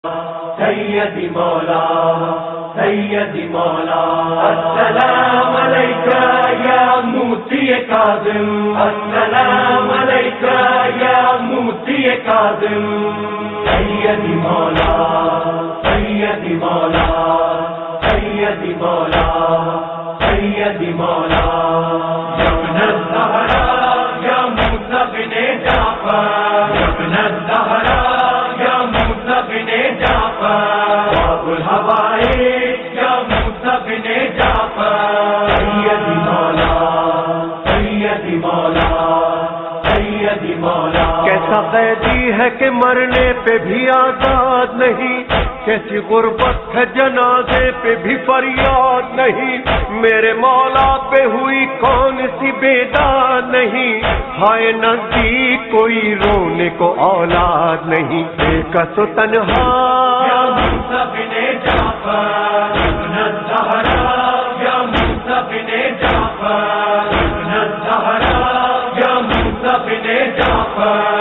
سیدی مولا سیدی مولا السلام علیکہ یا موسی کاظم السلام علیکہ یا موسی کاظم سیدی مولا سیدی مولا سیدی مولا سیدی مولا یا ابن الزہرا یا موسی بن جعفر یا ابن الزہرا یا موسی بن جعفر ابو الحوائج یا موسی بن جعفر سیدی مولا سیدی مولا سیدی مولا کیسا قیدی ہے کہ مرنے پہ بھی آزاد نہیں، کیسی غربت ہے جنازے پہ بھی فریاد نہیں، میرے مولا پہ ہوئی کون سی بیداد نہیں، ہائے نزدیک کوئی رونے کو اولاد نہیں، دیکھا تو تنہا یا موسی بن جعفر ابن الزہرا یا موسی بن جعفر ابن الزہرا یا موسی بن جعفر